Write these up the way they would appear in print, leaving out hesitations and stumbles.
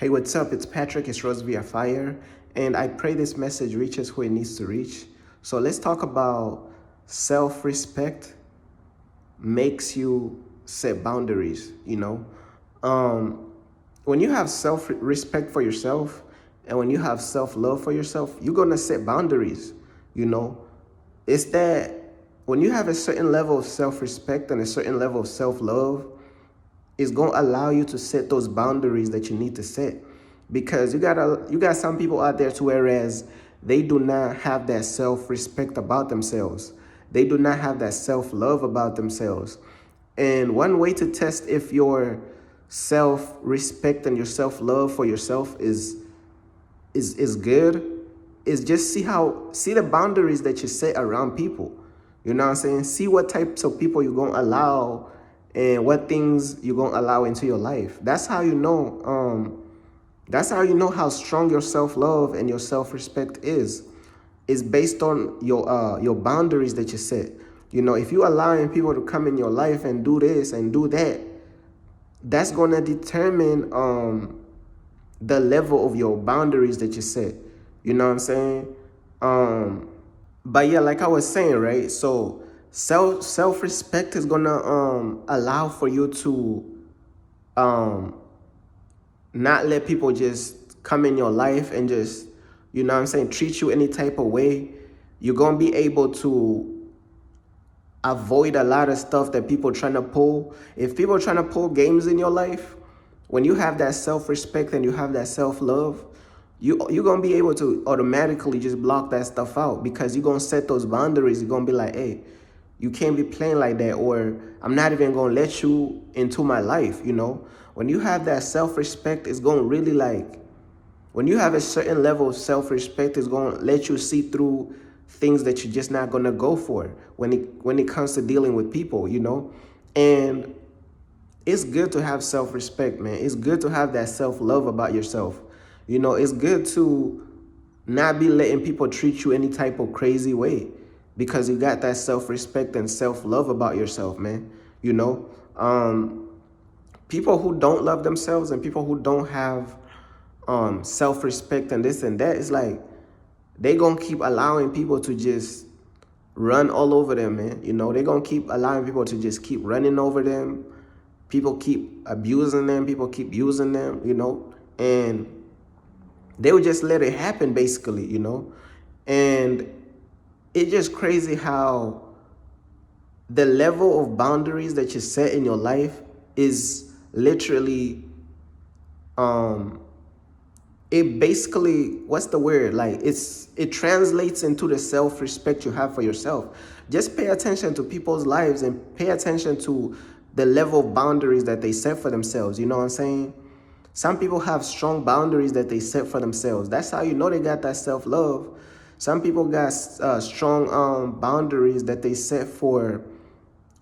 Hey, what's up? It's Patrick. It's Rose via Fire. And I pray this message reaches who it needs to reach. So let's talk about self-respect makes you set boundaries, when you have self-respect for yourself and when you have self-love for yourself, you're going to set boundaries, you know. It's that when you have a certain level of self-respect and a certain level of self-love, it's going to allow you to set those boundaries that you need to set, because you got some people out there to whereas they do not have that self-respect about themselves. They do not have that self-love about themselves. And one way to test if your self-respect and your self-love for yourself is good is just see the boundaries that you set around people. You know what I'm saying? See what types of people you're gonna allow and what things you're gonna allow into your life. That's how you know. How strong your self-love and your self-respect is. Is based on your boundaries that you set. If you're allowing people to come in your life and do this and do that, that's gonna determine the level of your boundaries that you set. You know what I'm saying? But yeah, like I was saying, right? So self-respect is gonna allow for you to not let people just come in your life and just, treat you any type of way. You're gonna be able to avoid a lot of stuff that people trying to pull. If people are trying to pull games in your life, when you have that self-respect and you have that self-love, you're going to be able to automatically just block that stuff out, because you're going to set those boundaries. You're going to be like, hey, you can't be playing like that, or I'm not even going to let you into my life, When you have that self-respect, it's going to really when you have a certain level of self-respect, it's going to let you see through things that you're just not going to go for when it comes to dealing with people, And it's good to have self-respect, man. It's good to have that self-love about yourself. It's good to not be letting people treat you any type of crazy way, because you got that self-respect and self-love about yourself, man. People who don't love themselves and people who don't have self-respect and this and that, it's like they gonna keep allowing people to just run all over them, man. They're gonna keep allowing people to just keep running over them. People keep abusing them, people keep using them, and they would just let it happen, basically, And it's just crazy how the level of boundaries that you set in your life is literally it basically, what's the word? It translates into the self-respect you have for yourself. Just pay attention to people's lives and pay attention to the level of boundaries that they set for themselves. You know what I'm saying? Some people have strong boundaries that they set for themselves. That's how you know they got that self-love. Some people got strong boundaries that they set for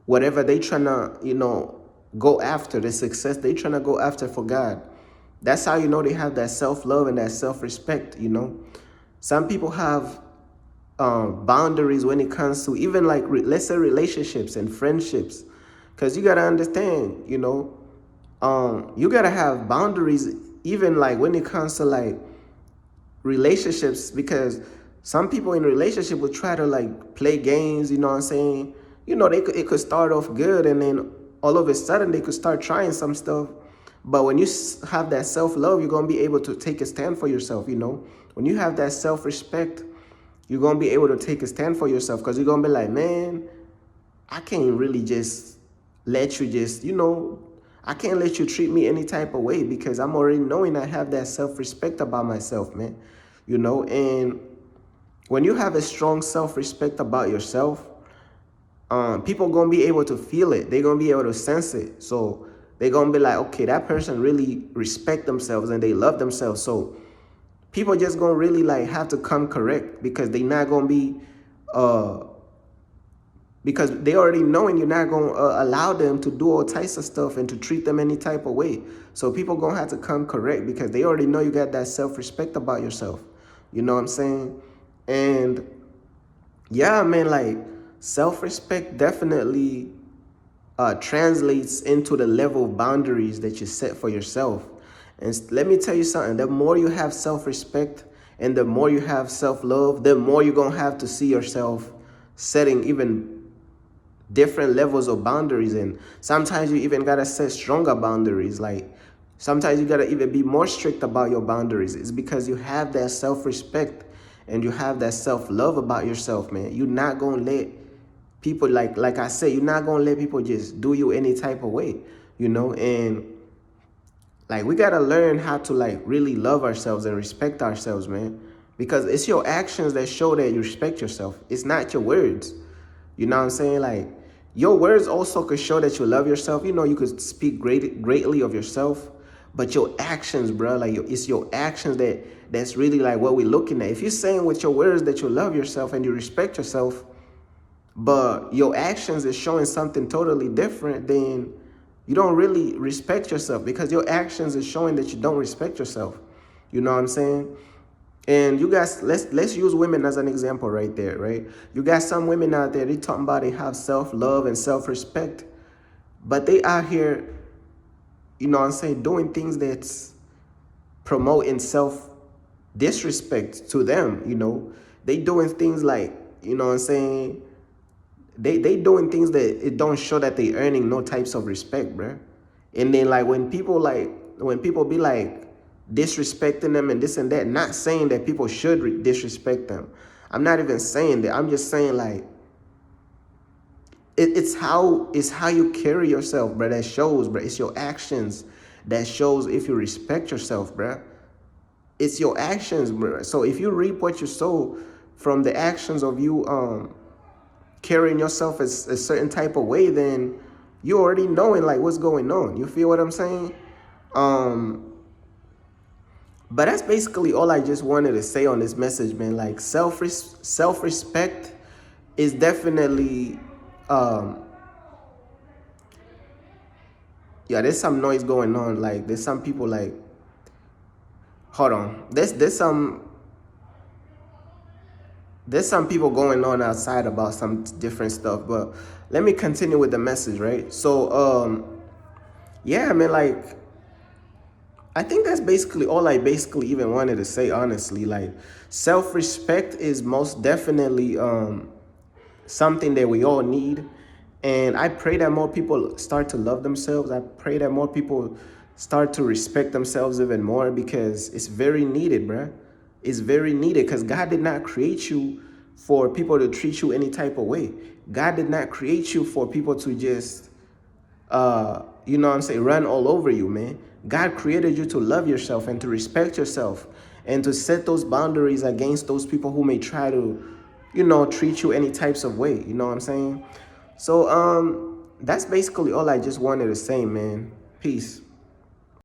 whatever they trying to, go after, the success they trying to go after for God. That's how you know they have that self-love and that self-respect, Some people have boundaries when it comes to even let's say relationships and friendships. Because you got to understand, you got to have boundaries even when it comes to relationships, because some people in relationship will try to play games, you know what I'm saying? It could start off good and then all of a sudden they could start trying some stuff. But when you have that self-love, you're going to be able to take a stand for yourself, When you have that self-respect, you're going to be able to take a stand for yourself, because you're going to be like, man, I can't really just let you I can't let you treat me any type of way, because I'm already knowing I have that self-respect about myself, man. And when you have a strong self-respect about yourself, people going to be able to feel it. They're going to be able to sense it. So they're going to be like, okay, that person really respect themselves and they love themselves. So people just going to really have to come correct, because they're not going to be, because they already knowing you're not going to allow them to do all types of stuff and to treat them any type of way. So people going to have to come correct, because they already know you got that self-respect about yourself. You know what I'm saying? And yeah, man, self-respect definitely translates into the level of boundaries that you set for yourself. And let me tell you something, the more you have self-respect and the more you have self-love, the more you're going to have to see yourself setting even different levels of boundaries. And sometimes you even got to set stronger boundaries. Like sometimes you got to even be more strict about your boundaries. It's because you have that self-respect and you have that self-love about yourself, man. You're not going to let people, like I said, you're not going to let people just do you any type of way, and like we got to learn how to like really love ourselves and respect ourselves, man, because it's your actions that show that you respect yourself. It's not your words. You know what I'm saying? Like your words also could show that you love yourself. You could speak greatly of yourself, but your actions, bro, like it's your actions that's really like what we're looking at. If you're saying with your words that you love yourself and you respect yourself, but your actions is showing something totally different, then you don't really respect yourself, because your actions is showing that you don't respect yourself. You know what I'm saying? And you guys, let's use women as an example right there, right? You got some women out there, they talking about they have self-love and self-respect, but they out here, you know what I'm saying, doing things that's promoting self-disrespect to them. They doing things like, you know what I'm saying, they doing things that it don't show that they earning no types of respect, bruh. And then like when people be like disrespecting them and this and that, not saying that people should disrespect them. I'm not even saying that. I'm just saying like it's how you carry yourself, bruh, that shows, bruh. It's your actions that shows if you respect yourself, bruh. It's your actions, bruh. So if you reap what you sow from the actions of you carrying yourself as a certain type of way, then you already knowing like what's going on. You feel what I'm saying? But that's basically all I just wanted to say on this message, man. Like self-respect is definitely yeah, there's some noise going on. Like there's some people like, hold on. There's some people going on outside about some different stuff, but let me continue with the message, right? So, yeah, man, like, I think that's basically all I basically even wanted to say, honestly. Like, self-respect is most definitely something that we all need. And I pray that more people start to love themselves. I pray that more people start to respect themselves even more, because it's very needed, bruh. It's very needed, because God did not create you for people to treat you any type of way. God did not create you for people to just, you know what I'm saying, run all over you, man. God created you to love yourself and to respect yourself and to set those boundaries against those people who may try to, treat you any types of way. You know what I'm saying? So, that's basically all I just wanted to say, man. Peace.